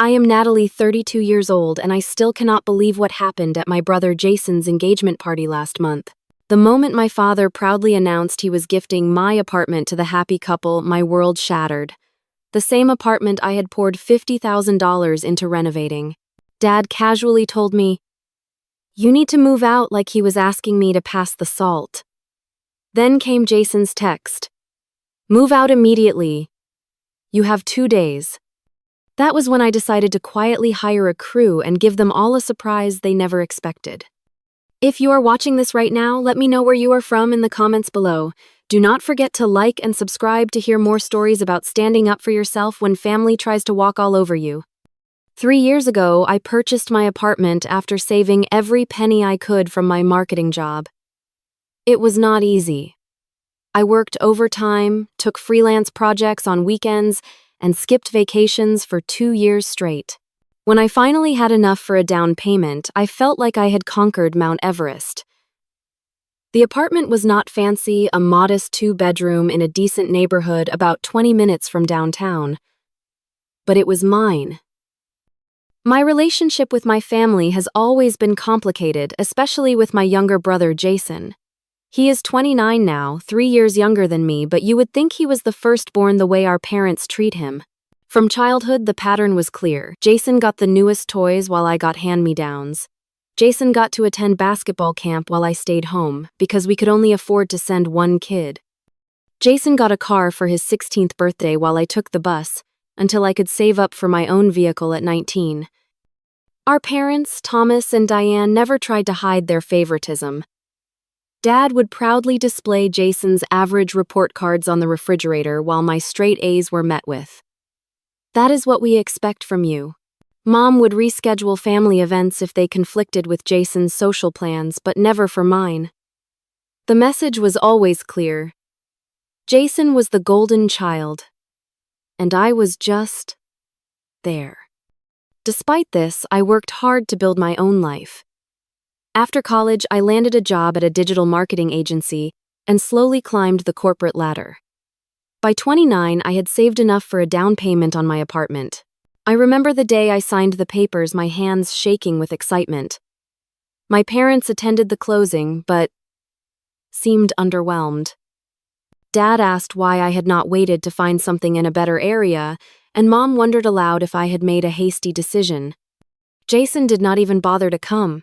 I am Natalie, 32 years old, and I still cannot believe what happened at my brother Jason's engagement party last month. The moment my father proudly announced he was gifting my apartment to the happy couple, my world shattered. The same apartment I had poured $50,000 into renovating. Dad casually told me, "You need to move out," like he was asking me to pass the salt. Then came Jason's text. "Move out immediately. You have 2 days." That was when I decided to quietly hire a crew and give them all a surprise they never expected. If you are watching this right now, let me know where you are from in the comments below. Do not forget to like and subscribe to hear more stories about standing up for yourself when family tries to walk all over you. 3 years ago, I purchased my apartment after saving every penny I could from my marketing job. It was not easy. I worked overtime, took freelance projects on weekends, and skipped vacations for 2 years straight. When I finally had enough for a down payment, I felt like I had conquered Mount Everest. The apartment was not fancy, a modest 2-bedroom in a decent neighborhood about 20 minutes from downtown. But it was mine. My relationship with my family has always been complicated, especially with my younger brother Jason. He is 29 now, 3 years younger than me, but you would think he was the firstborn the way our parents treat him. From childhood, the pattern was clear. Jason got the newest toys while I got hand-me-downs. Jason got to attend basketball camp while I stayed home, because we could only afford to send one kid. Jason got a car for his 16th birthday while I took the bus, until I could save up for my own vehicle at 19. Our parents, Thomas and Diane, never tried to hide their favoritism. Dad would proudly display Jason's average report cards on the refrigerator while my straight A's were met with. "That is what we expect from you." Mom would reschedule family events if they conflicted with Jason's social plans, but never for mine. The message was always clear. Jason was the golden child, and I was just there. Despite this, I worked hard to build my own life. After college, I landed a job at a digital marketing agency and slowly climbed the corporate ladder. By 29, I had saved enough for a down payment on my apartment. I remember the day I signed the papers, my hands shaking with excitement. My parents attended the closing, but seemed underwhelmed. Dad asked why I had not waited to find something in a better area, and Mom wondered aloud if I had made a hasty decision. Jason did not even bother to come.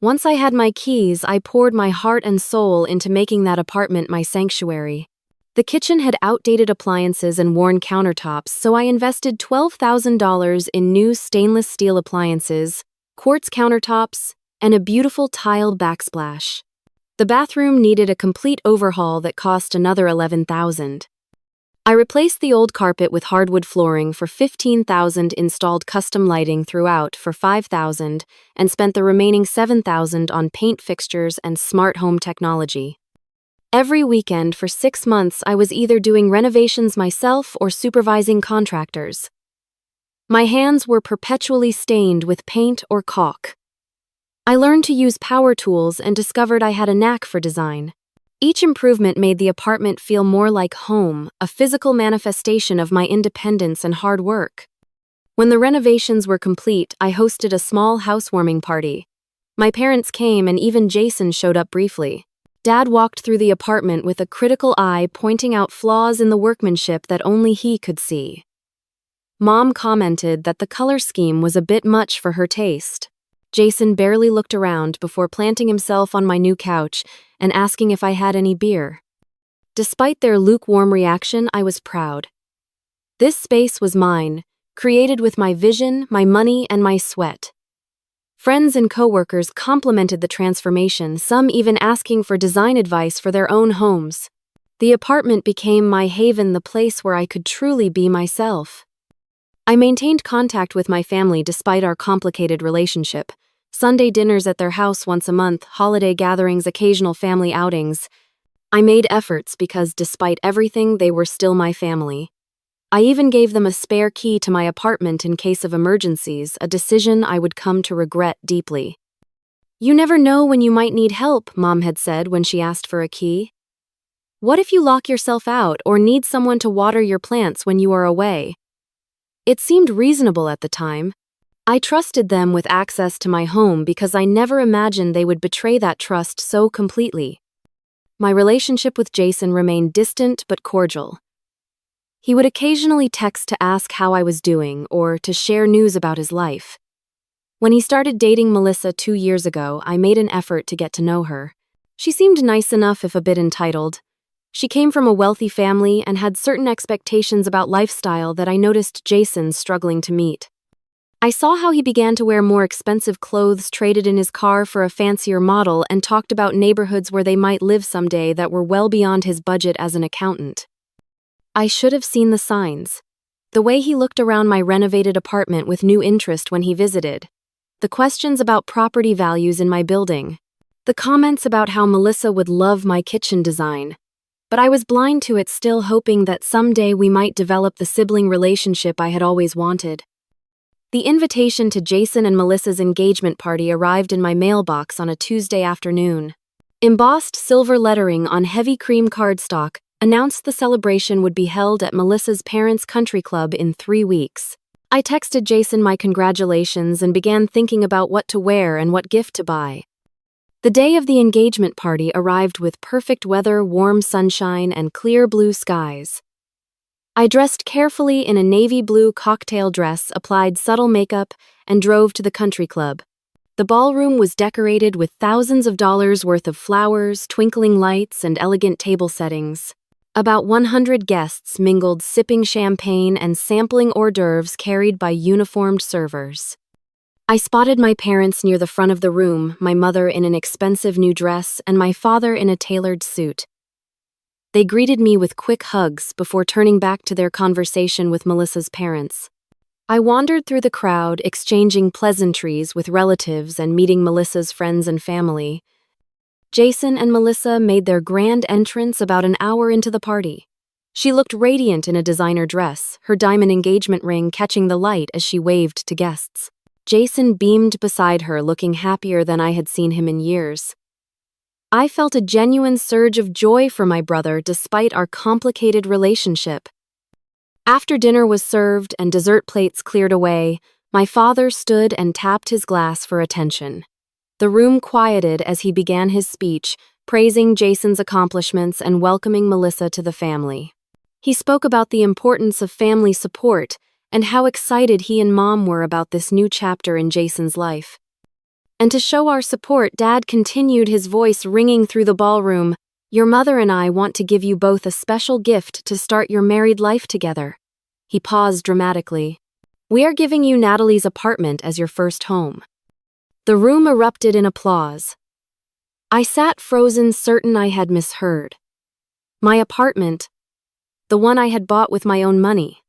Once I had my keys, I poured my heart and soul into making that apartment my sanctuary. The kitchen had outdated appliances and worn countertops, so I invested $12,000 in new stainless steel appliances, quartz countertops, and a beautiful tiled backsplash. The bathroom needed a complete overhaul that cost another $11,000. I replaced the old carpet with hardwood flooring for $15,000, installed custom lighting throughout for $5,000, and spent the remaining $7,000 on paint fixtures and smart home technology. Every weekend for 6 months, I was either doing renovations myself or supervising contractors. My hands were perpetually stained with paint or caulk. I learned to use power tools and discovered I had a knack for design. Each improvement made the apartment feel more like home, a physical manifestation of my independence and hard work. When the renovations were complete, I hosted a small housewarming party. My parents came and even Jason showed up briefly. Dad walked through the apartment with a critical eye, pointing out flaws in the workmanship that only he could see. Mom commented that the color scheme was a bit much for her taste. Jason barely looked around before planting himself on my new couch and asking if I had any beer. Despite their lukewarm reaction, I was proud. This space was mine, created with my vision, my money, and my sweat. Friends and coworkers complimented the transformation, some even asking for design advice for their own homes. The apartment became my haven, the place where I could truly be myself. I maintained contact with my family despite our complicated relationship. Sunday dinners at their house once a month, holiday gatherings, occasional family outings. I made efforts because despite everything, they were still my family. I even gave them a spare key to my apartment in case of emergencies, a decision I would come to regret deeply. "You never know when you might need help," Mom had said when she asked for a key. "What if you lock yourself out or need someone to water your plants when you are away?" It seemed reasonable at the time. I trusted them with access to my home because I never imagined they would betray that trust so completely. My relationship with Jason remained distant but cordial. He would occasionally text to ask how I was doing or to share news about his life. When he started dating Melissa 2 years ago, I made an effort to get to know her. She seemed nice enough if a bit entitled. She came from a wealthy family and had certain expectations about lifestyle that I noticed Jason struggling to meet. I saw how he began to wear more expensive clothes, traded in his car for a fancier model, and talked about neighborhoods where they might live someday that were well beyond his budget as an accountant. I should have seen the signs. The way he looked around my renovated apartment with new interest when he visited. The questions about property values in my building. The comments about how Melissa would love my kitchen design. But I was blind to it, still hoping that someday we might develop the sibling relationship I had always wanted. The invitation to Jason and Melissa's engagement party arrived in my mailbox on a Tuesday afternoon. Embossed silver lettering on heavy cream cardstock announced the celebration would be held at Melissa's parents' country club in 3 weeks. I texted Jason my congratulations and began thinking about what to wear and what gift to buy. The day of the engagement party arrived with perfect weather, warm sunshine, and clear blue skies. I dressed carefully in a navy blue cocktail dress, applied subtle makeup, and drove to the country club. The ballroom was decorated with thousands of dollars worth of flowers, twinkling lights, and elegant table settings. About 100 guests mingled, sipping champagne and sampling hors d'oeuvres carried by uniformed servers. I spotted my parents near the front of the room, my mother in an expensive new dress and my father in a tailored suit. They greeted me with quick hugs before turning back to their conversation with Melissa's parents. I wandered through the crowd, exchanging pleasantries with relatives and meeting Melissa's friends and family. Jason and Melissa made their grand entrance about an hour into the party. She looked radiant in a designer dress, her diamond engagement ring catching the light as she waved to guests. Jason beamed beside her, looking happier than I had seen him in years. I felt a genuine surge of joy for my brother despite our complicated relationship. After dinner was served and dessert plates cleared away, my father stood and tapped his glass for attention. The room quieted as he began his speech, praising Jason's accomplishments and welcoming Melissa to the family. He spoke about the importance of family support and how excited he and Mom were about this new chapter in Jason's life. And to show our support, Dad continued, his voice ringing through the ballroom, "Your mother and I want to give you both a special gift to start your married life together." He paused dramatically. "We are giving you Natalie's apartment as your first home." The room erupted in applause. I sat frozen, certain I had misheard. My apartment, the one I had bought with my own money,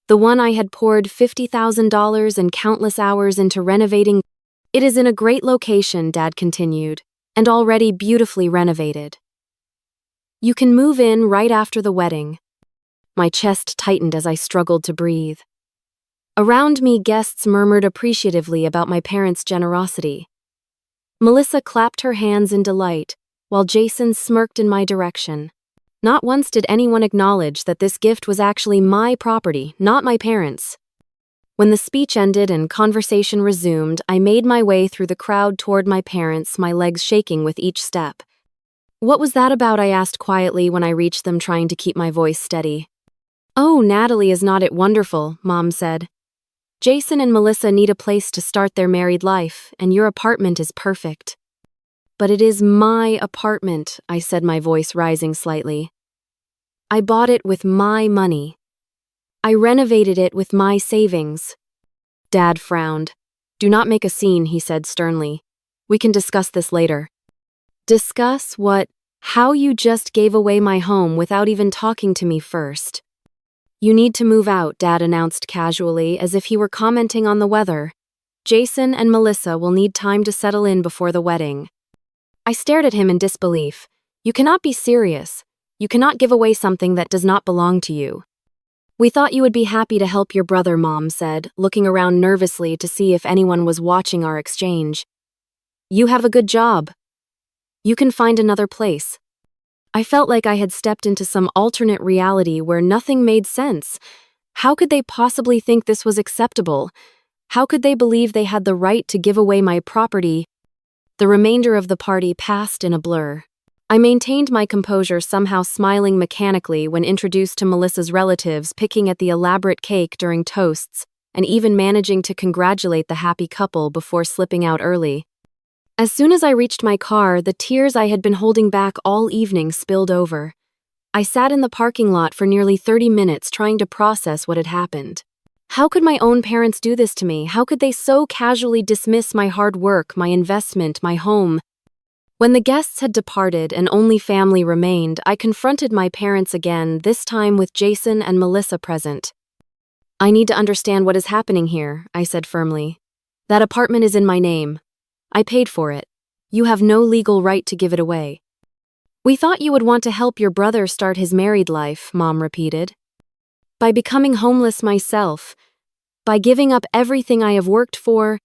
the one I had poured $50,000 and countless hours into renovating. "It is in a great location," Dad continued, "and already beautifully renovated. You can move in right after the wedding." My chest tightened as I struggled to breathe. Around me, guests murmured appreciatively about my parents' generosity. Melissa clapped her hands in delight, while Jason smirked in my direction. Not once did anyone acknowledge that this gift was actually my property, not my parents'. When the speech ended and conversation resumed, I made my way through the crowd toward my parents, my legs shaking with each step. "What was that about?" I asked quietly when I reached them, trying to keep my voice steady. "Oh, Natalie is not it wonderful," Mom said. "Jason and Melissa need a place to start their married life, and your apartment is perfect." "But it is my apartment," I said, my voice rising slightly. "I bought it with my money. I renovated it with my savings." Dad frowned. "Do not make a scene," he said sternly. "We can discuss this later." "Discuss what? How you just gave away my home without even talking to me first." "You need to move out," Dad announced casually, as if he were commenting on the weather. "Jason and Melissa will need time to settle in before the wedding." I stared at him in disbelief. "You cannot be serious. You cannot give away something that does not belong to you." "We thought you would be happy to help your brother," Mom said, looking around nervously to see if anyone was watching our exchange. "You have a good job. You can find another place." I felt like I had stepped into some alternate reality where nothing made sense. How could they possibly think this was acceptable? How could they believe they had the right to give away my property? The remainder of the party passed in a blur. I maintained my composure, somehow smiling mechanically when introduced to Melissa's relatives, picking at the elaborate cake during toasts, and even managing to congratulate the happy couple before slipping out early. As soon as I reached my car, the tears I had been holding back all evening spilled over. I sat in the parking lot for nearly 30 minutes trying to process what had happened. How could my own parents do this to me? How could they so casually dismiss my hard work, my investment, my home? When the guests had departed and only family remained, I confronted my parents again, this time with Jason and Melissa present. "I need to understand what is happening here," I said firmly. "That apartment is in my name. I paid for it. You have no legal right to give it away." "We thought you would want to help your brother start his married life," Mom repeated. "By becoming homeless myself. By giving up everything I have worked for."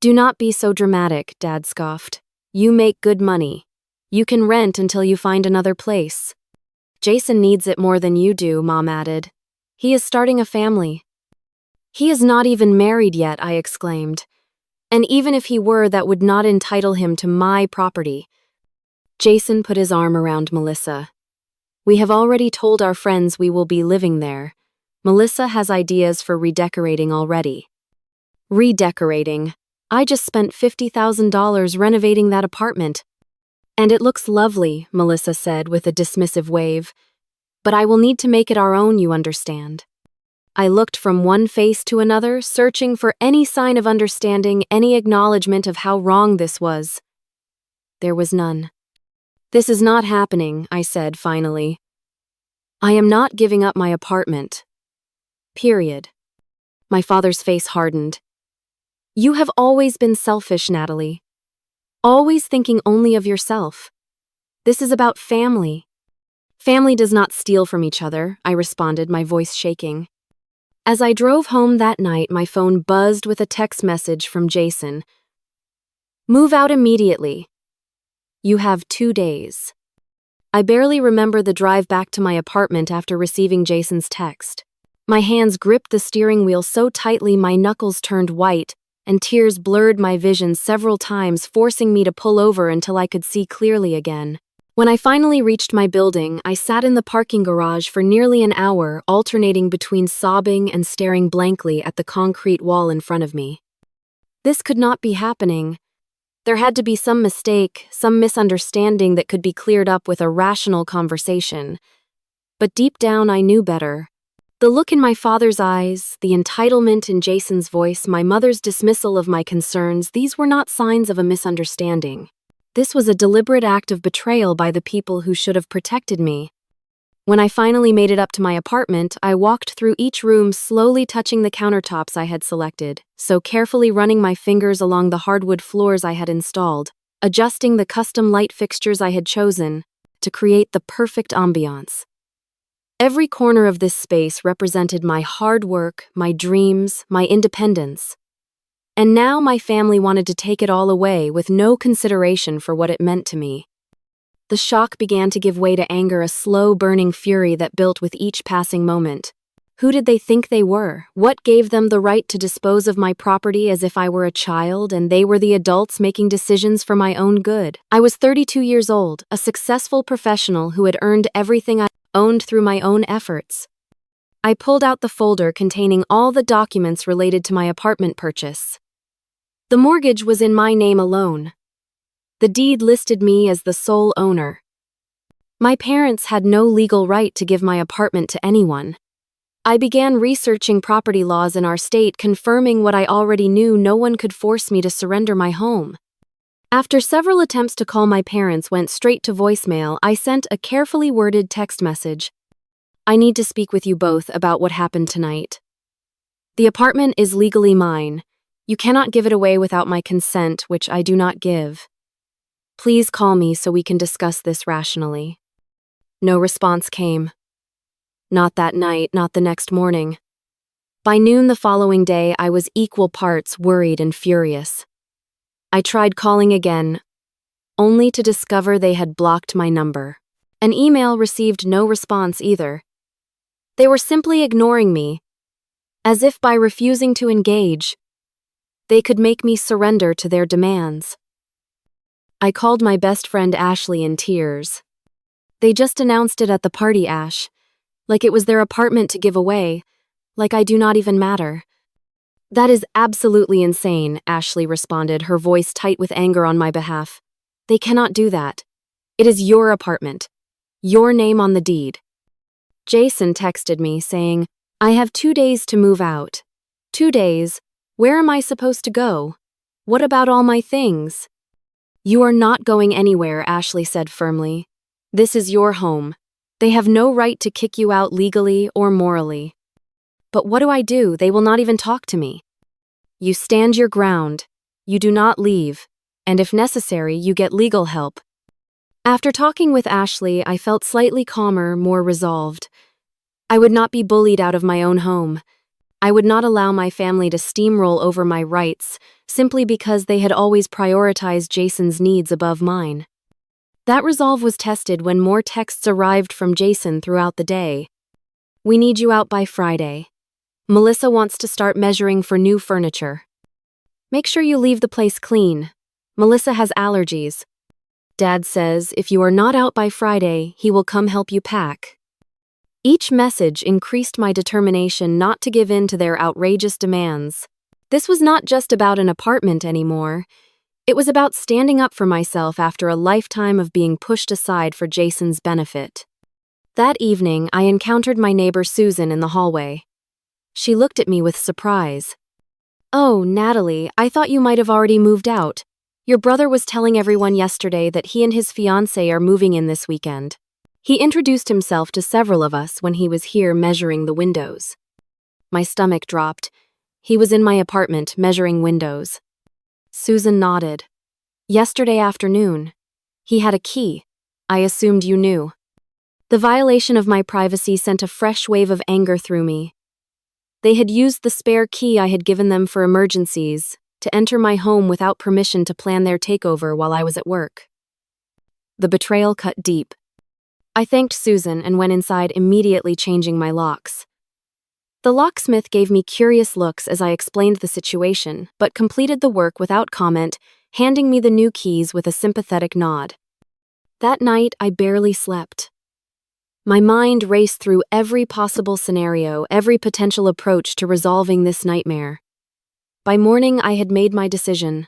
"Do not be so dramatic," Dad scoffed. "You make good money. You can rent until you find another place." "Jason needs it more than you do," Mom added. "He is starting a family." "He is not even married yet," I exclaimed. "And even if he were, that would not entitle him to my property." Jason put his arm around Melissa. "We have already told our friends we will be living there. Melissa has ideas for redecorating already." "Redecorating? I just spent $50,000 renovating that apartment." "And it looks lovely," Melissa said with a dismissive wave. "But I will need to make it our own, you understand." I looked from one face to another, searching for any sign of understanding, any acknowledgement of how wrong this was. There was none. "This is not happening," I said finally. "I am not giving up my apartment. Period." My father's face hardened. "You have always been selfish, Natalie. Always thinking only of yourself. This is about family." "Family does not steal from each other," I responded, my voice shaking. As I drove home that night, my phone buzzed with a text message from Jason. "Move out immediately. You have 2 days." I barely remember the drive back to my apartment after receiving Jason's text. My hands gripped the steering wheel so tightly my knuckles turned white, and tears blurred my vision several times, forcing me to pull over until I could see clearly again. When I finally reached my building, I sat in the parking garage for nearly an hour, alternating between sobbing and staring blankly at the concrete wall in front of me. This could not be happening. There had to be some mistake, some misunderstanding that could be cleared up with a rational conversation. But deep down, I knew better. The look in my father's eyes, the entitlement in Jason's voice, my mother's dismissal of my concerns, these were not signs of a misunderstanding. This was a deliberate act of betrayal by the people who should have protected me. When I finally made it up to my apartment, I walked through each room, slowly touching the countertops I had selected, so carefully running my fingers along the hardwood floors I had installed, adjusting the custom light fixtures I had chosen to create the perfect ambiance. Every corner of this space represented my hard work, my dreams, my independence. And now my family wanted to take it all away with no consideration for what it meant to me. The shock began to give way to anger, a slow burning fury that built with each passing moment. Who did they think they were? What gave them the right to dispose of my property as if I were a child and they were the adults making decisions for my own good? I was 32 years old, a successful professional who had earned everything I owned through my own efforts. I pulled out the folder containing all the documents related to my apartment purchase. The mortgage was in my name alone. The deed listed me as the sole owner. My parents had no legal right to give my apartment to anyone. I began researching property laws in our state, confirming what I already knew: no one could force me to surrender my home. After several attempts to call my parents went straight to voicemail, I sent a carefully worded text message. "I need to speak with you both about what happened tonight. The apartment is legally mine. You cannot give it away without my consent, which I do not give. Please call me so we can discuss this rationally." No response came. Not that night, not the next morning. By noon the following day, I was equal parts worried and furious. I tried calling again, only to discover they had blocked my number. An email received no response either. They were simply ignoring me, as if by refusing to engage, they could make me surrender to their demands. I called my best friend Ashley in tears. They just announced it at the party, Ash, like it was their apartment to give away, like I do not even matter. That is absolutely insane, Ashley responded, her voice tight with anger on my behalf. They cannot do that. It is your apartment. Your name on the deed. Jason texted me saying, I have 2 days to move out. 2 days? Where am I supposed to go? What about all my things? You are not going anywhere, Ashley said firmly. This is your home. They have no right to kick you out legally or morally. But what do? They will not even talk to me. You stand your ground. You do not leave. And if necessary, you get legal help. After talking with Ashley, I felt slightly calmer, more resolved. I would not be bullied out of my own home. I would not allow my family to steamroll over my rights simply because they had always prioritized Jason's needs above mine. That resolve was tested when more texts arrived from Jason throughout the day. We need you out by Friday. Melissa wants to start measuring for new furniture. Make sure you leave the place clean. Melissa has allergies. Dad says if you are not out by Friday, he will come help you pack. Each message increased my determination not to give in to their outrageous demands. This was not just about an apartment anymore. It was about standing up for myself after a lifetime of being pushed aside for Jason's benefit. That evening, I encountered my neighbor Susan in the hallway. She looked at me with surprise. Oh, Natalie, I thought you might have already moved out. Your brother was telling everyone yesterday that he and his fiancée are moving in this weekend. He introduced himself to several of us when he was here measuring the windows. My stomach dropped. He was in my apartment measuring windows. Susan nodded. Yesterday afternoon. He had a key. I assumed you knew. The violation of my privacy sent a fresh wave of anger through me. They had used the spare key I had given them for emergencies to enter my home without permission to plan their takeover while I was at work. The betrayal cut deep. I thanked Susan and went inside, immediately changing my locks. The locksmith gave me curious looks as I explained the situation, but completed the work without comment, handing me the new keys with a sympathetic nod. That night, I barely slept. My mind raced through every possible scenario, every potential approach to resolving this nightmare. By morning, I had made my decision.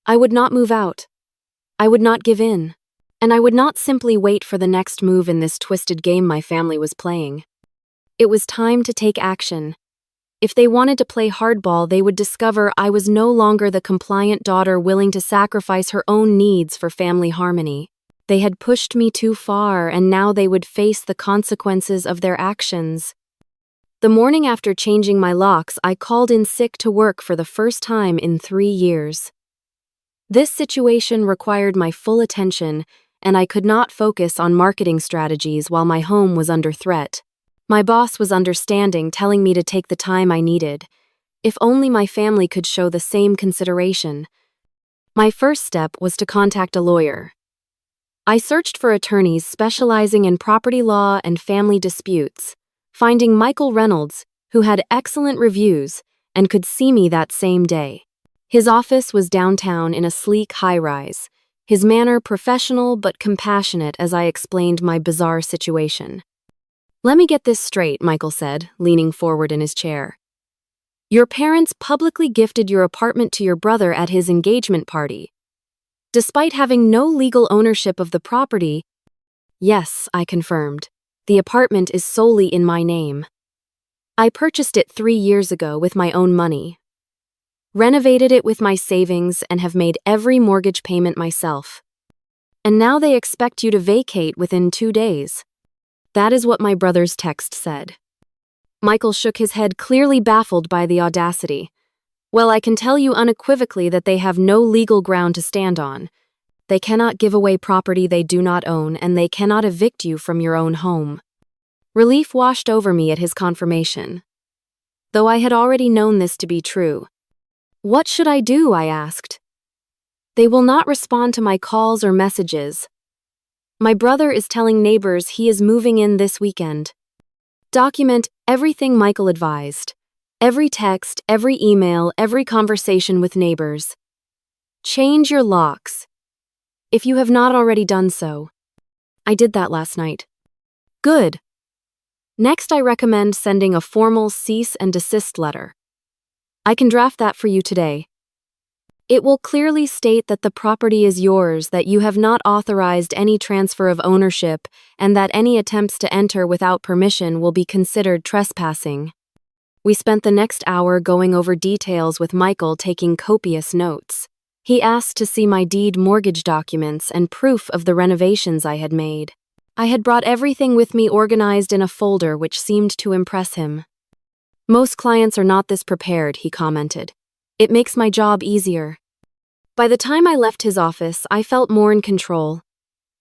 I would not move out. I would not give in. And I would not simply wait for the next move in this twisted game my family was playing. It was time to take action. If they wanted to play hardball, they would discover I was no longer the compliant daughter willing to sacrifice her own needs for family harmony. They had pushed me too far, and now they would face the consequences of their actions. The morning after changing my locks, I called in sick to work for the first time in 3 years. This situation required my full attention, and I could not focus on marketing strategies while my home was under threat. My boss was understanding, telling me to take the time I needed. If only my family could show the same consideration. My first step was to contact a lawyer. I searched for attorneys specializing in property law and family disputes, finding Michael Reynolds, who had excellent reviews and could see me that same day. His office was downtown in a sleek high-rise, his manner professional but compassionate as I explained my bizarre situation. Let me get this straight, Michael said, leaning forward in his chair. Your parents publicly gifted your apartment to your brother at his engagement party. Despite having no legal ownership of the property, yes, I confirmed. The apartment is solely in my name. I purchased it 3 years ago with my own money, renovated it with my savings, and have made every mortgage payment myself. And now they expect you to vacate within 2 days. That is what my brother's text said. Michael shook his head, clearly baffled by the audacity. Well, I can tell you unequivocally that they have no legal ground to stand on. They cannot give away property they do not own, and they cannot evict you from your own home. Relief washed over me at his confirmation, though I had already known this to be true. What should I do? I asked. They will not respond to my calls or messages. My brother is telling neighbors he is moving in this weekend. Document everything Michael advised. Every text, every email, every conversation with neighbors. Change your locks, if you have not already done so. I did that last night. Good. Next, I recommend sending a formal cease and desist letter. I can draft that for you today. It will clearly state that the property is yours, that you have not authorized any transfer of ownership, and that any attempts to enter without permission will be considered trespassing. We spent the next hour going over details with Michael, taking copious notes. He asked to see my deed mortgage documents and proof of the renovations I had made. I had brought everything with me organized in a folder, which seemed to impress him. Most clients are not this prepared, he commented. It makes my job easier. By the time I left his office, I felt more in control.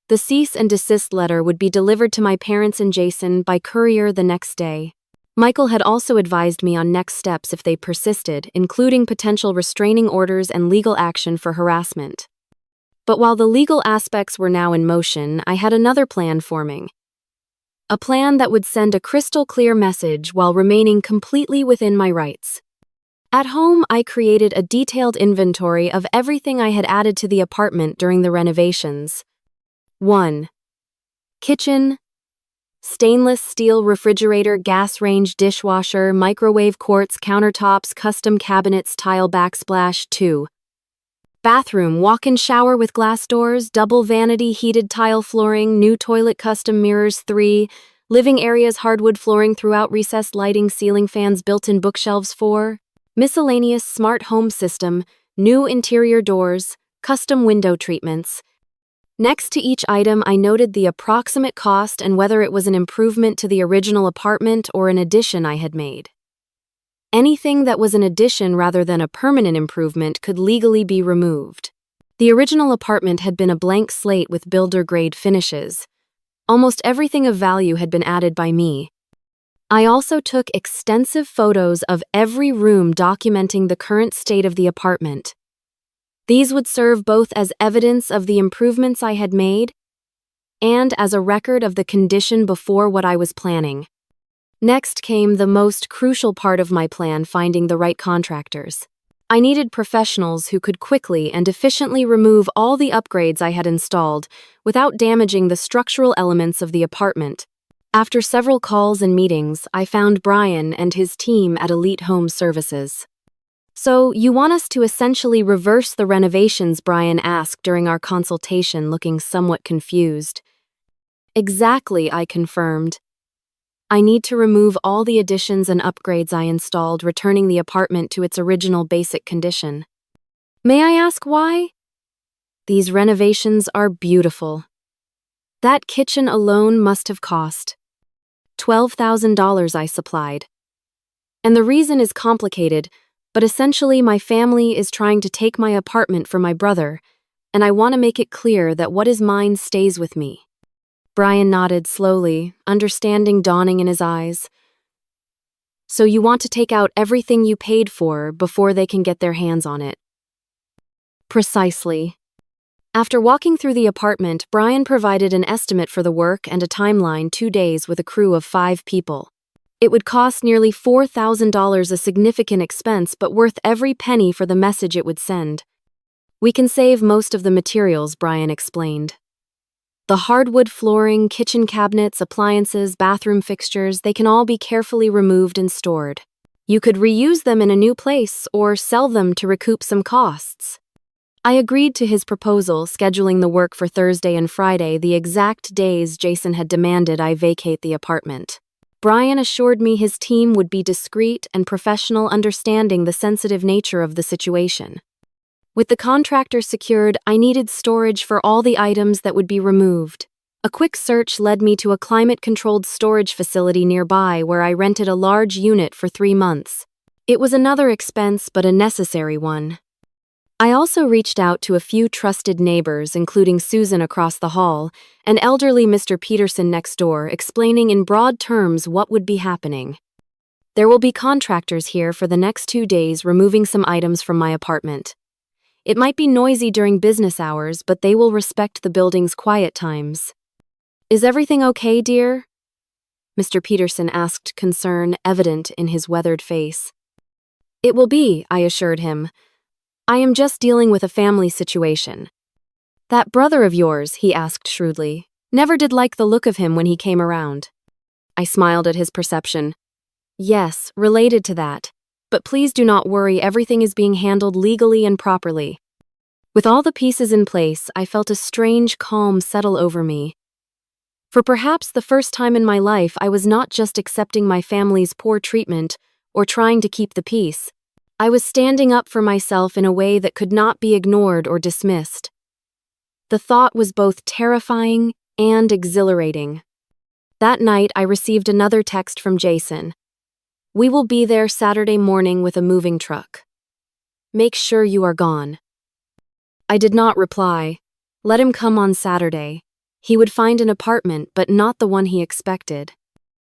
The cease and desist letter would be delivered to my parents and Jason by courier the next day. Michael had also advised me on next steps if they persisted, including potential restraining orders and legal action for harassment. But while the legal aspects were now in motion, I had another plan forming. A plan that would send a crystal-clear message while remaining completely within my rights. At home, I created a detailed inventory of everything I had added to the apartment during the renovations. 1. Kitchen. Stainless steel refrigerator, gas range, dishwasher, microwave, quartz countertops, custom cabinets, tile backsplash. 2. Bathroom, walk-in shower with glass doors, double vanity, heated tile flooring, new toilet, custom mirrors. 3. Living areas, hardwood flooring throughout, recessed lighting, ceiling fans, built-in bookshelves. 4. Miscellaneous smart home system, new interior doors, custom window treatments. Next to each item, I noted the approximate cost and whether it was an improvement to the original apartment or an addition I had made. Anything that was an addition rather than a permanent improvement could legally be removed. The original apartment had been a blank slate with builder-grade finishes. Almost everything of value had been added by me. I also took extensive photos of every room documenting the current state of the apartment. These would serve both as evidence of the improvements I had made and as a record of the condition before what I was planning. Next came the most crucial part of my plan, finding the right contractors. I needed professionals who could quickly and efficiently remove all the upgrades I had installed without damaging the structural elements of the apartment. After several calls and meetings, I found Brian and his team at Elite Home Services. So, you want us to essentially reverse the renovations? Brian asked during our consultation, looking somewhat confused. Exactly, I confirmed. I need to remove all the additions and upgrades I installed, returning the apartment to its original basic condition. May I ask why? These renovations are beautiful. That kitchen alone must have cost $12,000, I supplied. And the reason is complicated, but essentially my family is trying to take my apartment from my brother, and I want to make it clear that what is mine stays with me. Brian nodded slowly, understanding dawning in his eyes. So you want to take out everything you paid for before they can get their hands on it? Precisely. After walking through the apartment, Brian provided an estimate for the work and a timeline: 2 days with a crew of 5 people. It would cost nearly $4,000, a significant expense, but worth every penny for the message it would send. We can save most of the materials, Brian explained. The hardwood flooring, kitchen cabinets, appliances, bathroom fixtures, they can all be carefully removed and stored. You could reuse them in a new place or sell them to recoup some costs. I agreed to his proposal, scheduling the work for Thursday and Friday, the exact days Jason had demanded I vacate the apartment. Brian assured me his team would be discreet and professional, understanding the sensitive nature of the situation. With the contractor secured, I needed storage for all the items that would be removed. A quick search led me to a climate-controlled storage facility nearby where I rented a large unit for 3 months. It was another expense, but a necessary one. I also reached out to a few trusted neighbors, including Susan across the hall and elderly Mr. Peterson next door, explaining in broad terms what would be happening. There will be contractors here for the next 2 days, removing some items from my apartment. It might be noisy during business hours, but they will respect the building's quiet times. Is everything okay, dear? Mr. Peterson asked, concern evident in his weathered face. It will be, I assured him. I am just dealing with a family situation. That brother of yours, he asked shrewdly, never did like the look of him when he came around. I smiled at his perception. Yes, related to that. But please do not worry, everything is being handled legally and properly. With all the pieces in place, I felt a strange calm settle over me. For perhaps the first time in my life, I was not just accepting my family's poor treatment or trying to keep the peace. I was standing up for myself in a way that could not be ignored or dismissed. The thought was both terrifying and exhilarating. That night, I received another text from Jason. We will be there Saturday morning with a moving truck. Make sure you are gone. I did not reply. Let him come on Saturday. He would find an apartment, but not the one he expected.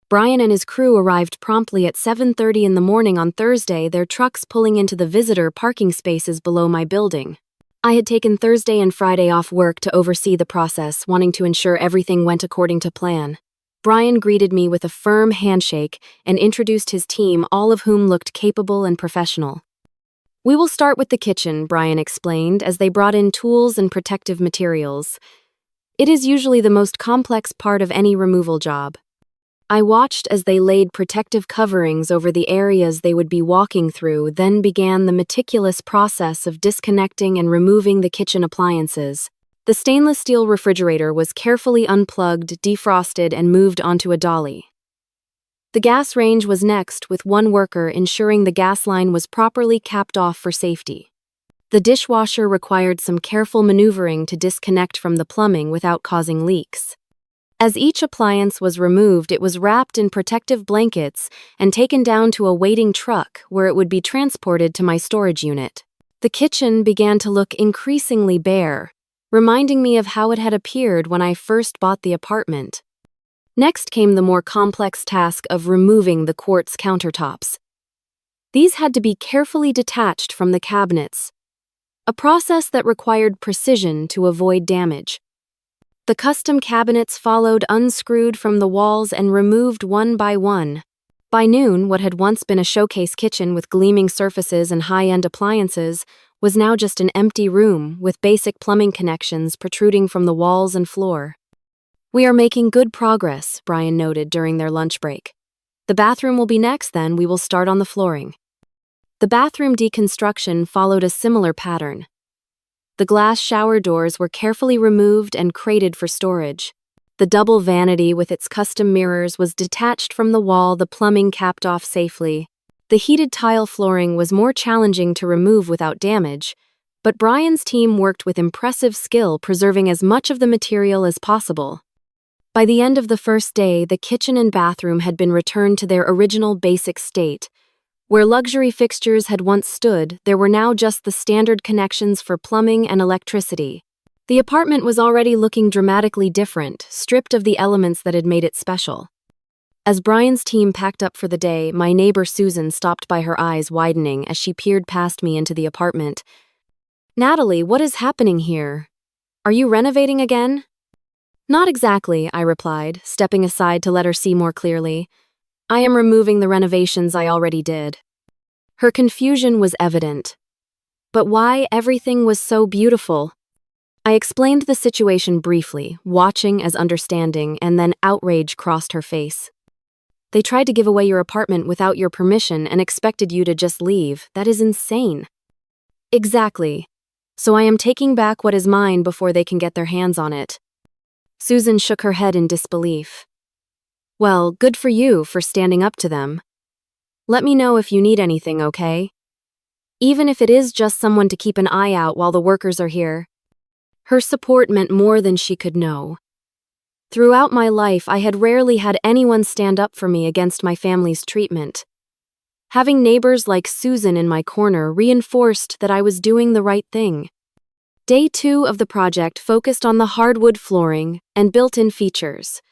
Brian and his crew arrived promptly at 7:30 in the morning on Thursday, their trucks pulling into the visitor parking spaces below my building. I had taken Thursday and Friday off work to oversee the process, wanting to ensure everything went according to plan. Brian greeted me with a firm handshake and introduced his team, all of whom looked capable and professional. We will start with the kitchen, Brian explained, as they brought in tools and protective materials. It is usually the most complex part of any removal job. I watched as they laid protective coverings over the areas they would be walking through, then began the meticulous process of disconnecting and removing the kitchen appliances. The stainless steel refrigerator was carefully unplugged, defrosted, and moved onto a dolly. The gas range was next, with one worker ensuring the gas line was properly capped off for safety. The dishwasher required some careful maneuvering to disconnect from the plumbing without causing leaks. As each appliance was removed, it was wrapped in protective blankets and taken down to a waiting truck where it would be transported to my storage unit. The kitchen began to look increasingly bare, reminding me of how it had appeared when I first bought the apartment. Next came the more complex task of removing the quartz countertops. These had to be carefully detached from the cabinets, a process that required precision to avoid damage. The custom cabinets followed, unscrewed from the walls and removed one by one. By noon, what had once been a showcase kitchen with gleaming surfaces and high-end appliances was now just an empty room with basic plumbing connections protruding from the walls and floor. We are making good progress, Brian noted during their lunch break. The bathroom will be next, then we will start on the flooring. The bathroom deconstruction followed a similar pattern. The glass shower doors were carefully removed and crated for storage. The double vanity with its custom mirrors was detached from the wall, the plumbing capped off safely. The heated tile flooring was more challenging to remove without damage, but Brian's team worked with impressive skill, preserving as much of the material as possible. By the end of the first day, the kitchen and bathroom had been returned to their original basic state. Where luxury fixtures had once stood, there were now just the standard connections for plumbing and electricity. The apartment was already looking dramatically different, stripped of the elements that had made it special. As Brian's team packed up for the day, my neighbor Susan stopped by, her eyes widening as she peered past me into the apartment. Natalie, what is happening here? Are you renovating again? Not exactly, I replied, stepping aside to let her see more clearly. I am removing the renovations I already did. Her confusion was evident. But why everything was so beautiful? I explained the situation briefly, watching as understanding, and then outrage crossed her face. They tried to give away your apartment without your permission and expected you to just leave. That is insane. Exactly. So I am taking back what is mine before they can get their hands on it. Susan shook her head in disbelief. Well, good for you for standing up to them. Let me know if you need anything, okay? Even if it is just someone to keep an eye out while the workers are here. Her support meant more than she could know. Throughout my life, I had rarely had anyone stand up for me against my family's treatment. Having neighbors like Susan in my corner reinforced that I was doing the right thing. Day 2 of the project focused on the hardwood flooring and built-in features.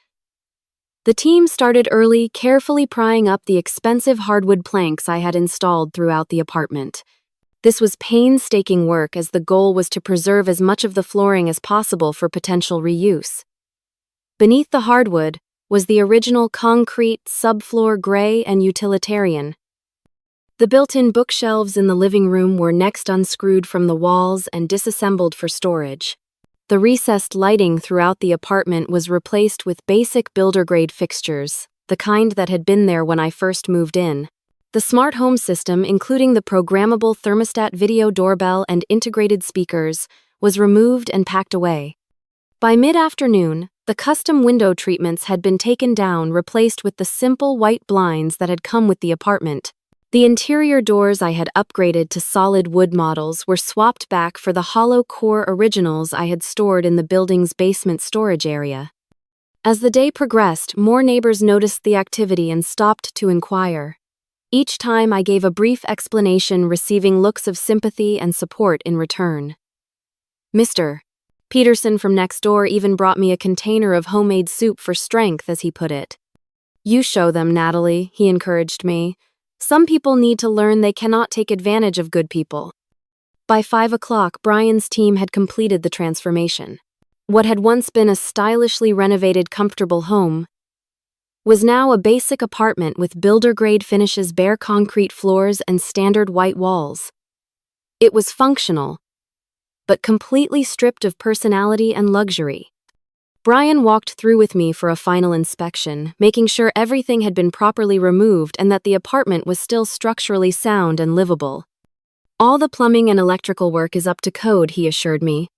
The team started early, carefully prying up the expensive hardwood planks I had installed throughout the apartment. This was painstaking work, as the goal was to preserve as much of the flooring as possible for potential reuse. Beneath the hardwood was the original concrete subfloor, gray and utilitarian. The built-in bookshelves in the living room were next unscrewed from the walls and disassembled for storage. The recessed lighting throughout the apartment was replaced with basic builder-grade fixtures, the kind that had been there when I first moved in. The smart home system, including the programmable thermostat video doorbell and integrated speakers, was removed and packed away. By mid-afternoon, the custom window treatments had been taken down, replaced with the simple white blinds that had come with the apartment. The interior doors I had upgraded to solid wood models were swapped back for the hollow core originals I had stored in the building's basement storage area. As the day progressed, more neighbors noticed the activity and stopped to inquire. Each time I gave a brief explanation, receiving looks of sympathy and support in return. Mr. Peterson from next door even brought me a container of homemade soup for strength, as he put it. "You show them, Natalie," he encouraged me. "Some people need to learn they cannot take advantage of good people." By 5 o'clock, Brian's team had completed the transformation. What had once been a stylishly renovated, comfortable home was now a basic apartment with builder-grade finishes, bare concrete floors, and standard white walls. It was functional, but completely stripped of personality and luxury. Brian walked through with me for a final inspection, making sure everything had been properly removed and that the apartment was still structurally sound and livable. "All the plumbing and electrical work is up to code," he assured me.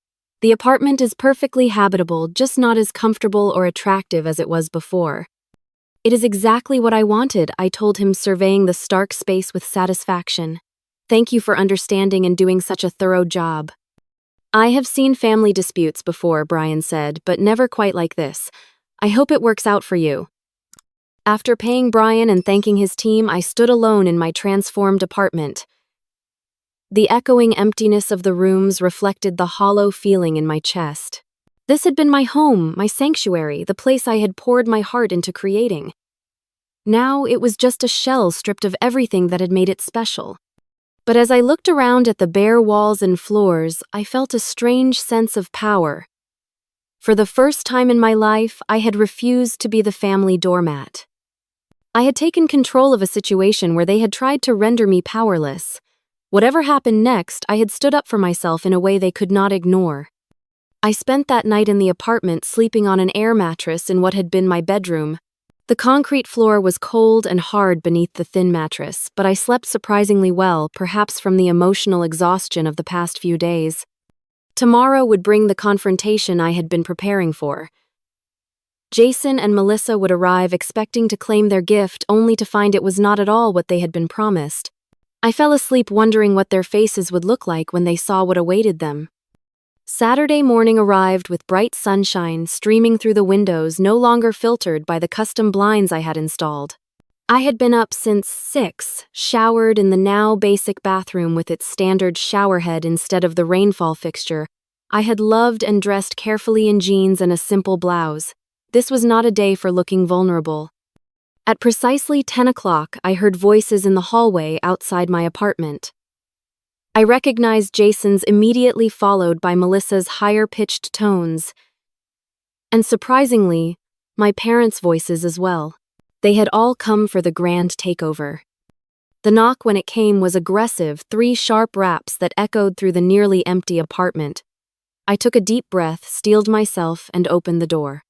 "The apartment is perfectly habitable, just not as comfortable or attractive as it was before." "It is exactly what I wanted," I told him, surveying the stark space with satisfaction. "Thank you for understanding and doing such a thorough job." "I have seen family disputes before," Brian said, "but never quite like this. I hope it works out for you." After paying Brian and thanking his team, I stood alone in my transformed apartment. The echoing emptiness of the rooms reflected the hollow feeling in my chest. This had been my home, my sanctuary, the place I had poured my heart into creating. Now it was just a shell stripped of everything that had made it special. But as I looked around at the bare walls and floors, I felt a strange sense of power. For the first time in my life, I had refused to be the family doormat. I had taken control of a situation where they had tried to render me powerless. Whatever happened next, I had stood up for myself in a way they could not ignore. I spent that night in the apartment, sleeping on an air mattress in what had been my bedroom. The concrete floor was cold and hard beneath the thin mattress, but I slept surprisingly well, perhaps from the emotional exhaustion of the past few days. Tomorrow would bring the confrontation I had been preparing for. Jason and Melissa would arrive, expecting to claim their gift, only to find it was not at all what they had been promised. I fell asleep wondering what their faces would look like when they saw what awaited them. Saturday morning arrived with bright sunshine streaming through the windows, no longer filtered by the custom blinds I had installed. I had been up since 6, showered in the now basic bathroom with its standard shower head instead of the rainfall fixture. I had loved and dressed carefully in jeans and a simple blouse. This was not a day for looking vulnerable. At precisely 10 o'clock, I heard voices in the hallway outside my apartment. I recognized Jason's, immediately followed by Melissa's higher-pitched tones, and surprisingly, my parents' voices as well. They had all come for the grand takeover. The knock, when it came, was aggressive, 3 sharp raps that echoed through the nearly empty apartment. I took a deep breath, steeled myself, and opened the door.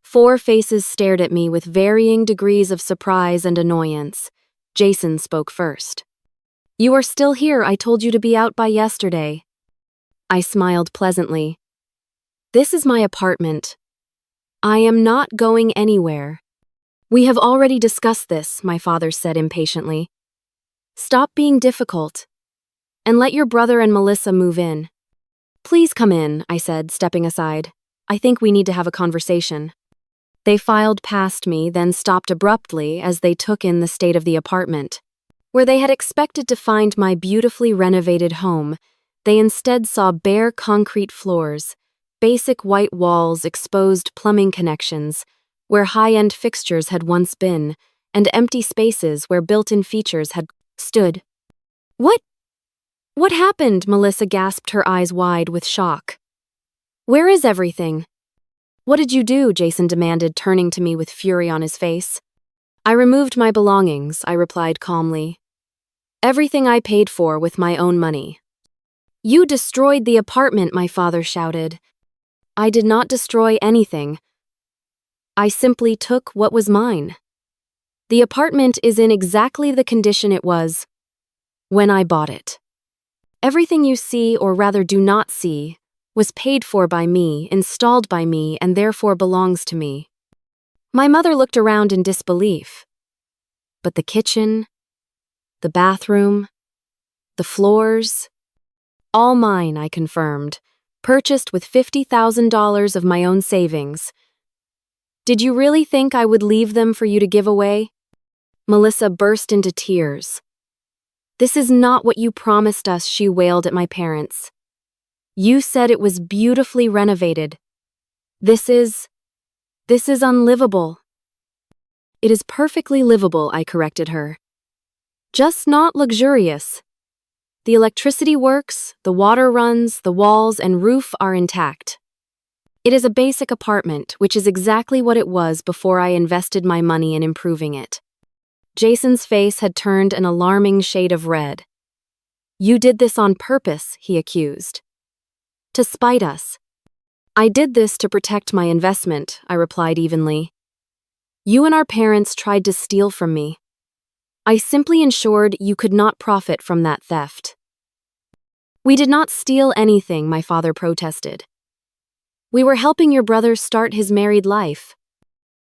4 faces stared at me with varying degrees of surprise and annoyance. Jason spoke first. "You are still here. I told you to be out by yesterday." I smiled pleasantly. "This is my apartment. I am not going anywhere." "We have already discussed this," my father said impatiently. "Stop being difficult, and let your brother and Melissa move in." "Please come in," I said, stepping aside. "I think we need to have a conversation." They filed past me, then stopped abruptly as they took in the state of the apartment. Where they had expected to find my beautifully renovated home, they instead saw bare concrete floors, basic white walls, exposed plumbing connections, where high-end fixtures had once been, and empty spaces where built-in features had stood. What happened?" Melissa gasped, her eyes wide with shock. "Where is everything?" "What did you do?" Jason demanded, turning to me with fury on his face. "I removed my belongings," I replied calmly. Everything I paid for with my own money. You destroyed the apartment, my father shouted. I did not destroy anything. I simply took what was mine. The apartment is in exactly the condition it was when I bought it. Everything you see, or rather do not see, was paid for by me, installed by me, and therefore belongs to me. My mother looked around in disbelief. But the kitchen, the bathroom, the floors, all mine, I confirmed, purchased with $50,000 of my own savings. Did you really think I would leave them for you to give away? Melissa burst into tears. This is not what you promised us, she wailed at my parents. You said it was beautifully renovated. This is unlivable. It is perfectly livable, I corrected her. Just not luxurious. The electricity works, the water runs, the walls and roof are intact. It is a basic apartment, which is exactly what it was before I invested my money in improving it. Jason's face had turned an alarming shade of red. You did this on purpose, he accused. To spite us. I did this to protect my investment, I replied evenly. You and our parents tried to steal from me. I simply ensured you could not profit from that theft. We did not steal anything, my father protested. We were helping your brother start his married life.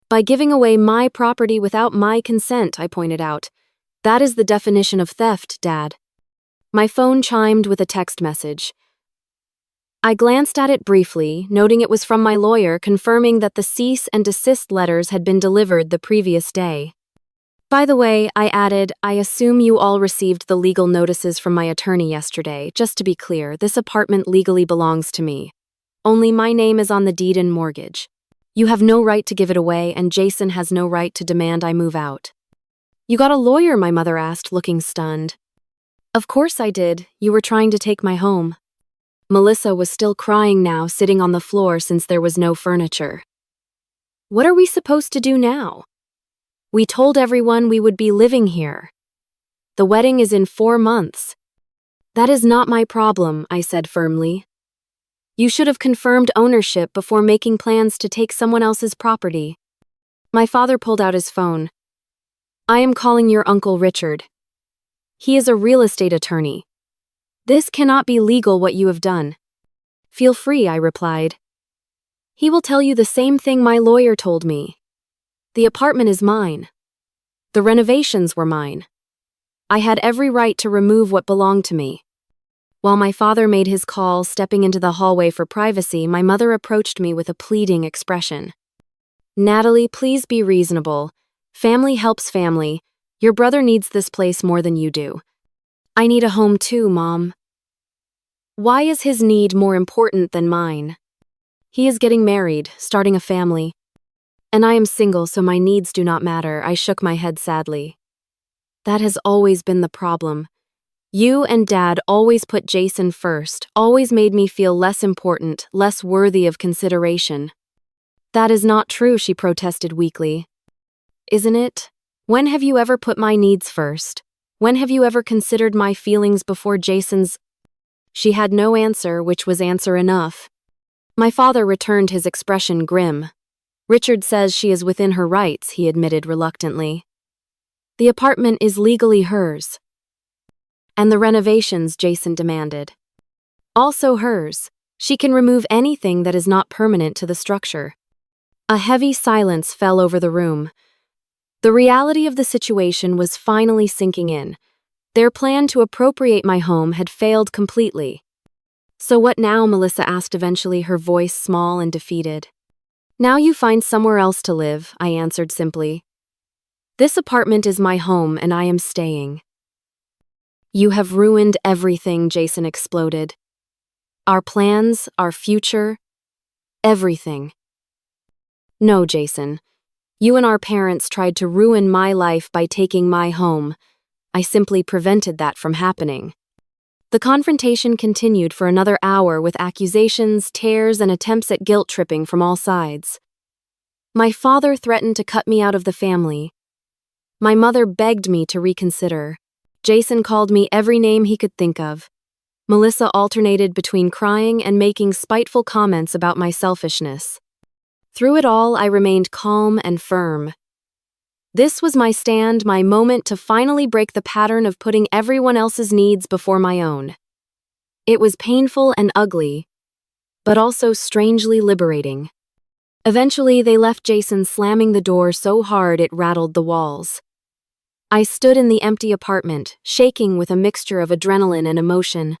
By giving away my property without my consent, I pointed out. That is the definition of theft, Dad. My phone chimed with a text message. I glanced at it briefly, noting it was from my lawyer confirming that the cease and desist letters had been delivered the previous day. By the way, I added, I assume you all received the legal notices from my attorney yesterday. Just to be clear, this apartment legally belongs to me. Only my name is on the deed and mortgage. You have no right to give it away, and Jason has no right to demand I move out. You got a lawyer, my mother asked, looking stunned. Of course I did. You were trying to take my home. Melissa was still crying now, sitting on the floor since there was no furniture. What are we supposed to do now? We told everyone we would be living here. The wedding is in 4 months. That is not my problem, I said firmly. You should have confirmed ownership before making plans to take someone else's property. My father pulled out his phone. I am calling your Uncle Richard. He is a real estate attorney. This cannot be legal what you have done. Feel free, I replied. He will tell you the same thing my lawyer told me. The apartment is mine. The renovations were mine. I had every right to remove what belonged to me. While my father made his call, stepping into the hallway for privacy, my mother approached me with a pleading expression. Natalie, please be reasonable. Family helps family. Your brother needs this place more than you do. I need a home too, Mom. Why is his need more important than mine? He is getting married, starting a family. And I am single, so my needs do not matter, I shook my head sadly. That has always been the problem. You and Dad always put Jason first, always made me feel less important, less worthy of consideration. That is not true, she protested weakly. Isn't it? When have you ever put my needs first? When have you ever considered my feelings before Jason's? She had no answer, which was answer enough. My father returned his expression grim. Richard says she is within her rights, he admitted reluctantly. The apartment is legally hers. And the renovations, Jason demanded. Also hers. She can remove anything that is not permanent to the structure. A heavy silence fell over the room. The reality of the situation was finally sinking in. Their plan to appropriate my home had failed completely. So what now, Melissa asked eventually, her voice small and defeated. Now you find somewhere else to live, I answered simply. This apartment is my home and I am staying. You have ruined everything, Jason exploded. Our plans, our future, everything. No, Jason. You and our parents tried to ruin my life by taking my home. I simply prevented that from happening. The confrontation continued for another hour with accusations, tears, and attempts at guilt-tripping from all sides. My father threatened to cut me out of the family. My mother begged me to reconsider. Jason called me every name he could think of. Melissa alternated between crying and making spiteful comments about my selfishness. Through it all, I remained calm and firm. This was my stand, my moment to finally break the pattern of putting everyone else's needs before my own. It was painful and ugly, but also strangely liberating. Eventually, they left Jason slamming the door so hard it rattled the walls. I stood in the empty apartment, shaking with a mixture of adrenaline and emotion,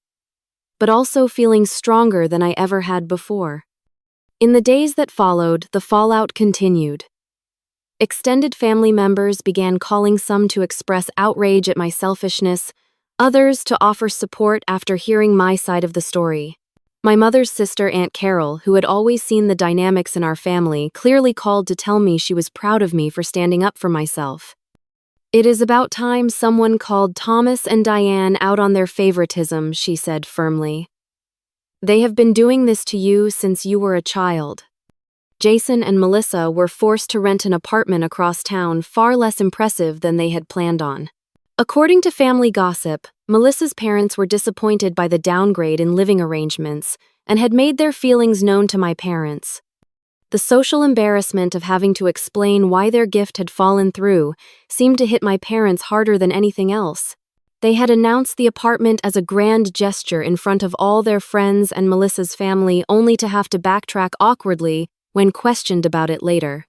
but also feeling stronger than I ever had before. In the days that followed, the fallout continued. Extended family members began calling, some to express outrage at my selfishness, others to offer support after hearing my side of the story. My mother's sister, Aunt Carol, who had always seen the dynamics in our family, clearly called to tell me she was proud of me for standing up for myself. "It is about time someone called Thomas and Diane out on their favoritism," she said firmly. "They have been doing this to you since you were a child." Jason and Melissa were forced to rent an apartment across town, far less impressive than they had planned on. According to family gossip, Melissa's parents were disappointed by the downgrade in living arrangements and had made their feelings known to my parents. The social embarrassment of having to explain why their gift had fallen through seemed to hit my parents harder than anything else. They had announced the apartment as a grand gesture in front of all their friends and Melissa's family, only to have to backtrack awkwardly when questioned about it later.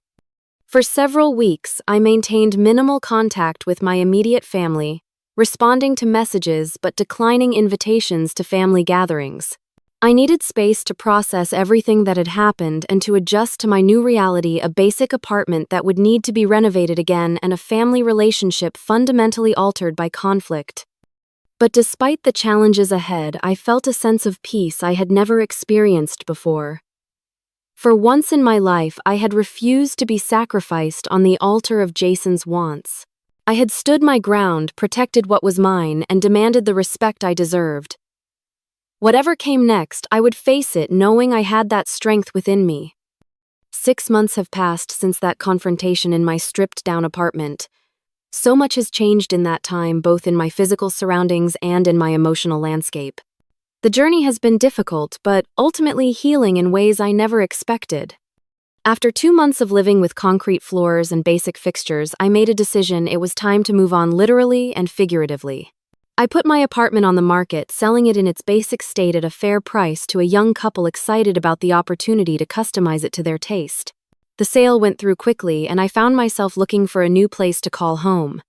For several weeks, I maintained minimal contact with my immediate family, responding to messages but declining invitations to family gatherings. I needed space to process everything that had happened and to adjust to my new reality, a basic apartment that would need to be renovated again and a family relationship fundamentally altered by conflict. But despite the challenges ahead, I felt a sense of peace I had never experienced before. For once in my life, I had refused to be sacrificed on the altar of Jason's wants. I had stood my ground, protected what was mine, and demanded the respect I deserved. Whatever came next, I would face it knowing I had that strength within me. 6 months have passed since that confrontation in my stripped-down apartment. So much has changed in that time, both in my physical surroundings and in my emotional landscape. The journey has been difficult, but ultimately healing in ways I never expected. After 2 months of living with concrete floors and basic fixtures, I made a decision it was time to move on, literally and figuratively. I put my apartment on the market, selling it in its basic state at a fair price to a young couple excited about the opportunity to customize it to their taste. The sale went through quickly, and I found myself looking for a new place to call home.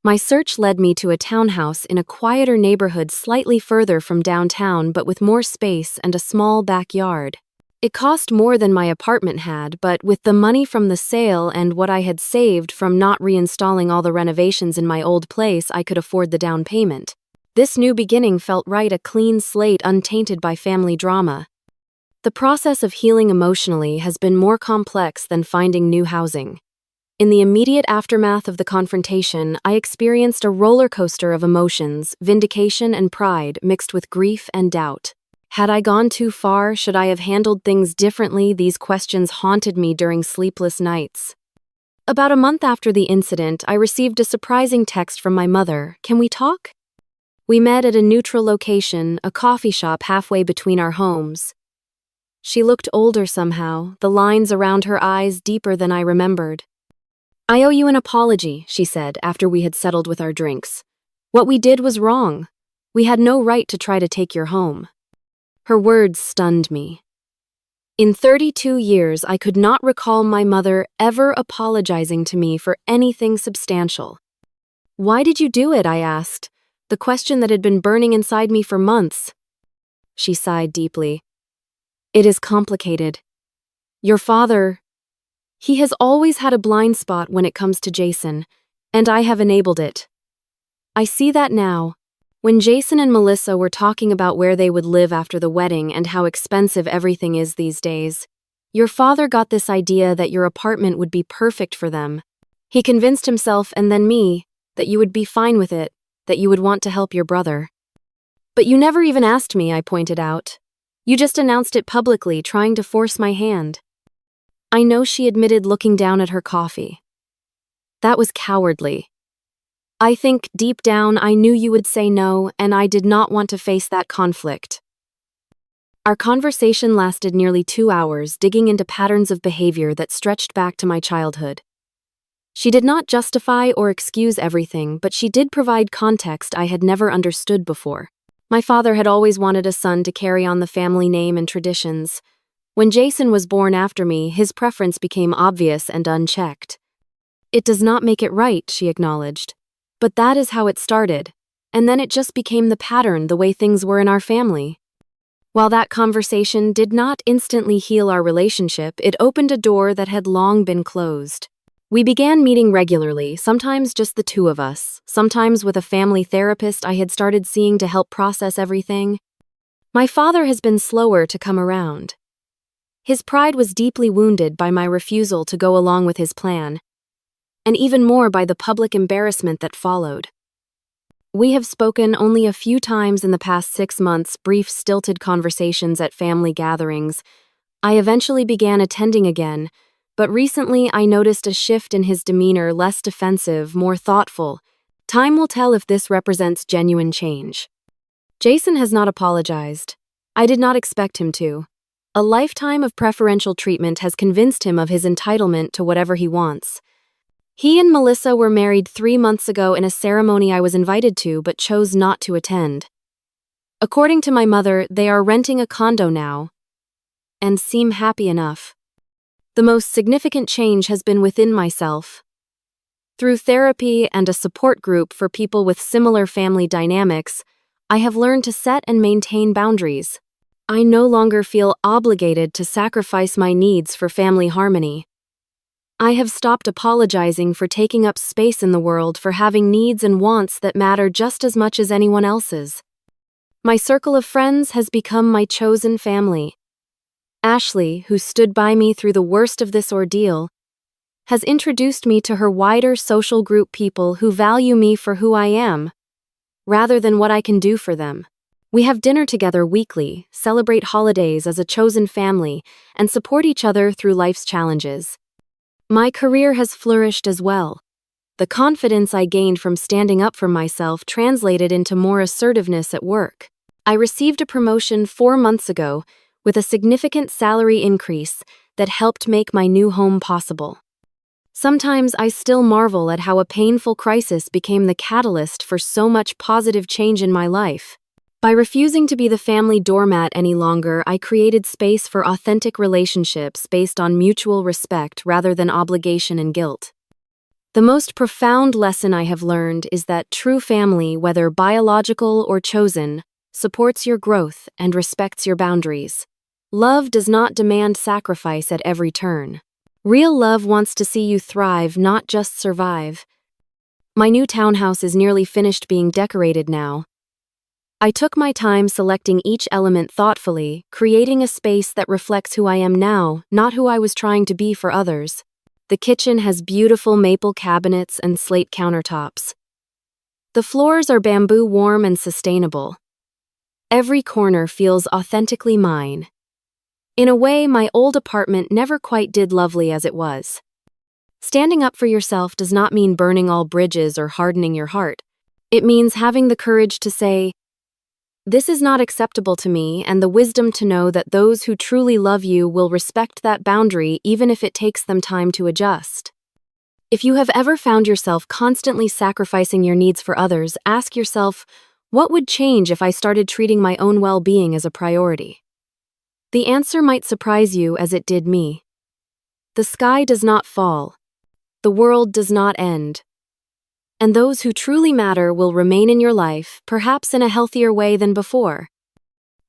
My search led me to a townhouse in a quieter neighborhood slightly further from downtown, but with more space and a small backyard. It cost more than my apartment had, but with the money from the sale and what I had saved from not reinstalling all the renovations in my old place, I could afford the down payment. This new beginning felt right, a clean slate untainted by family drama. The process of healing emotionally has been more complex than finding new housing. In the immediate aftermath of the confrontation, I experienced a roller coaster of emotions, vindication and pride mixed with grief and doubt. Had I gone too far? Should I have handled things differently? These questions haunted me during sleepless nights. About a month after the incident, I received a surprising text from my mother. "Can we talk?" We met at a neutral location, a coffee shop halfway between our homes. She looked older somehow, the lines around her eyes deeper than I remembered. "I owe you an apology," she said after we had settled with our drinks. "What we did was wrong. We had no right to try to take your home." Her words stunned me. In 32 years, I could not recall my mother ever apologizing to me for anything substantial. "Why did you do it?" I asked, the question that had been burning inside me for months. She sighed deeply. "It is complicated. Your father, he has always had a blind spot when it comes to Jason, and I have enabled it. I see that now. When Jason and Melissa were talking about where they would live after the wedding and how expensive everything is these days, your father got this idea that your apartment would be perfect for them. He convinced himself and then me that you would be fine with it, that you would want to help your brother. But you never even asked me," I pointed out. "You just announced it publicly, trying to force my hand." I know, she admitted, looking down at her coffee. "That was cowardly. I think deep down I knew you would say no, and I did not want to face that conflict. Our conversation lasted nearly 2 hours, digging into patterns of behavior that stretched back to my childhood. She did not justify or excuse everything, but she did provide context I had never understood before. My father had always wanted a son to carry on the family name and traditions. When Jason was born after me, his preference became obvious and unchecked. It does not make it right, she acknowledged. But that is how it started. And then it just became the pattern, the way things were in our family. While that conversation did not instantly heal our relationship, it opened a door that had long been closed. We began meeting regularly, sometimes just the two of us, sometimes with a family therapist I had started seeing to help process everything. My father has been slower to come around. His pride was deeply wounded by my refusal to go along with his plan, and even more by the public embarrassment that followed. We have spoken only a few times in the past 6 months, brief, stilted conversations at family gatherings. I eventually began attending again, but recently I noticed a shift in his demeanor, less defensive, more thoughtful. Time will tell if this represents genuine change. Jason has not apologized. I did not expect him to. A lifetime of preferential treatment has convinced him of his entitlement to whatever he wants. He and Melissa were married 3 months ago in a ceremony I was invited to but chose not to attend. According to my mother, they are renting a condo now and seem happy enough. The most significant change has been within myself. Through therapy and a support group for people with similar family dynamics, I have learned to set and maintain boundaries. I no longer feel obligated to sacrifice my needs for family harmony. I have stopped apologizing for taking up space in the world, for having needs and wants that matter just as much as anyone else's. My circle of friends has become my chosen family. Ashley, who stood by me through the worst of this ordeal, has introduced me to her wider social group, people who value me for who I am, rather than what I can do for them. We have dinner together weekly, celebrate holidays as a chosen family, and support each other through life's challenges. My career has flourished as well. The confidence I gained from standing up for myself translated into more assertiveness at work. I received a promotion 4 months ago with a significant salary increase that helped make my new home possible. Sometimes I still marvel at how a painful crisis became the catalyst for so much positive change in my life. By refusing to be the family doormat any longer, I created space for authentic relationships based on mutual respect rather than obligation and guilt. The most profound lesson I have learned is that true family, whether biological or chosen, supports your growth and respects your boundaries. Love does not demand sacrifice at every turn. Real love wants to see you thrive, not just survive. My new townhouse is nearly finished being decorated now. I took my time selecting each element thoughtfully, creating a space that reflects who I am now, not who I was trying to be for others. The kitchen has beautiful maple cabinets and slate countertops. The floors are bamboo, warm and sustainable. Every corner feels authentically mine. In a way, my old apartment never quite did lovely as it was. Standing up for yourself does not mean burning all bridges or hardening your heart. It means having the courage to say, "This is not acceptable to me," and the wisdom to know that those who truly love you will respect that boundary even if it takes them time to adjust. If you have ever found yourself constantly sacrificing your needs for others, ask yourself, what would change if I started treating my own well-being as a priority? The answer might surprise you as it did me. The sky does not fall. The world does not end. And those who truly matter will remain in your life, perhaps in a healthier way than before.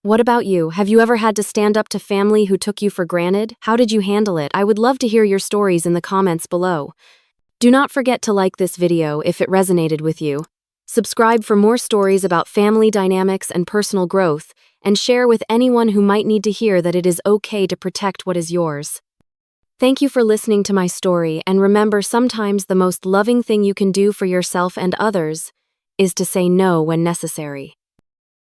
What about you? Have you ever had to stand up to family who took you for granted? How did you handle it? I would love to hear your stories in the comments below. Do not forget to like this video if it resonated with you. Subscribe for more stories about family dynamics and personal growth, and share with anyone who might need to hear that it is okay to protect what is yours. Thank you for listening to my story, and remember, sometimes the most loving thing you can do for yourself and others is to say no when necessary.